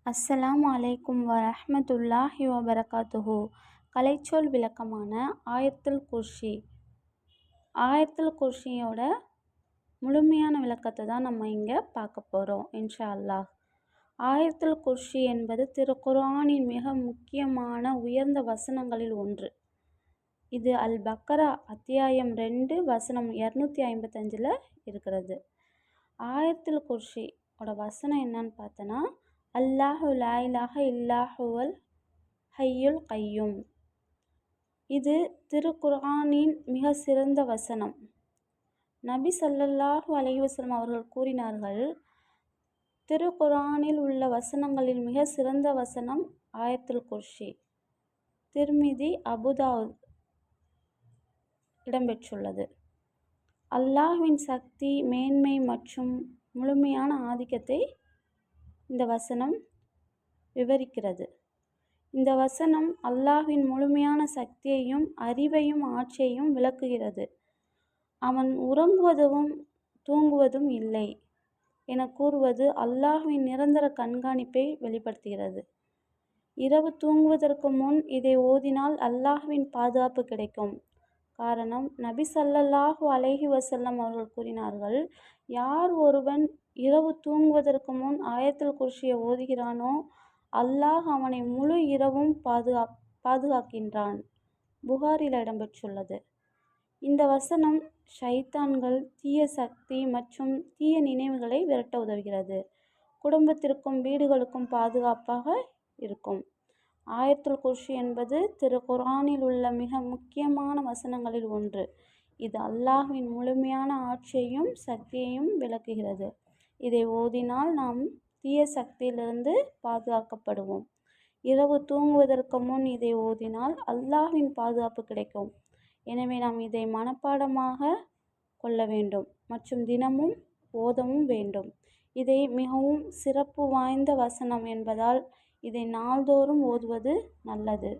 அஸ்ஸலாமு அலைக்கும் வரஹ்மத்துல்லாஹி வபரகாத்துஹு. கலைச்சொல் விளக்கமான ஆயத்துல் குர்ஸி. ஆயத்துல் குர்ஸியோட முழுமையான விளக்கத்தை தான் நம்ம இங்கே பார்க்க போகிறோம் இன்ஷா அல்லாஹ். ஆயத்துல் குர்ஸி என்பது திருக்குர்ஆனின் மிக முக்கியமான உயர்ந்த வசனங்களில் ஒன்று. இது அல் பக்கரா அத்தியாயம் 2 வசனம் 255 இருக்கிறது. ஆயத்துல் குர்ஸி ஓட வசனம் என்னன்னு பார்த்தோன்னா, அல்லாஹு லா இலாஹ இல்லாஹுவல் ஹய்யுல் கையூம். இது திருக்குர்ஆனின் மிக சிறந்த வசனம். நபி ஸல்லல்லாஹு அலைஹி வஸல்லம் அவர்கள் கூறினார்கள், திருக்குர்ஆனில் உள்ள வசனங்களில் மிக சிறந்த வசனம் ஆயத்துல் குர்ஸி. திர்மிதி, அபுதாவுத் இடம்பெற்றுள்ளது. அல்லாஹ்வின் சக்தி, மேன்மை மற்றும் முழுமையான ஆதிக்கத்தை இந்த வசனம் விவரிக்கிறது. இந்த வசனம் அல்லாஹ்வின் முழுமையான சக்தியையும் அறிவையும் ஆட்சியையும் விளக்குகிறது. அவன் உறங்குவதும் தூங்குவதும் இல்லை என கூறுவது அல்லாஹ்வின் நிரந்தர கண்காணிப்பை வெளிப்படுத்துகிறது. இரவு தூங்குவதற்கு முன் இதை ஓதினால் அல்லாஹ்வின் பாதுகாப்பு கிடைக்கும். காரணம், நபி ஸல்லல்லாஹு அலைஹி வஸல்லம் அவர்கள் கூறினார்கள், யார் ஒருவன் இரவு தூங்குவதற்கு முன் ஆயத்துல் குர்ஸியை ஓதுகிறானோ அல்லாஹ் அவனை முழு இரவும் பாதுகாக்கின்றான். புகாரில் இடம்பெற்றுள்ளது. இந்த வசனம் ஷைத்தான்கள், தீய சக்தி மற்றும் தீய நினைவுகளை விரட்ட உதவுகிறது. குடும்பத்திற்கும் வீடுகளுக்கும் பாதுகாப்பாக இருக்கும். ஆயத்துல் குர்ஸி என்பது திருக்குர்ஆனில் உள்ள மிக முக்கியமான வசனங்களில் ஒன்று. இது அல்லாஹ்வின் முழுமையான ஆட்சியையும் சக்தியையும் விளக்குகிறது. இதை ஓதினால் நாம் தீய சக்தியிலிருந்து பாதுகாக்கப்படுவோம். இரவு தூங்குவதற்கு முன் இதை ஓதினால் அல்லாஹ்வின் பாதுகாப்பு கிடைக்கும். எனவே நாம் இதை மனப்பாடமாக கொள்ள வேண்டும் மற்றும் தினமும் ஓதவும் வேண்டும். இதை மிகவும் சிறப்பு வாய்ந்த வசனம் என்பதால் இதை நாள்தோறும் ஓதுவது நல்லது.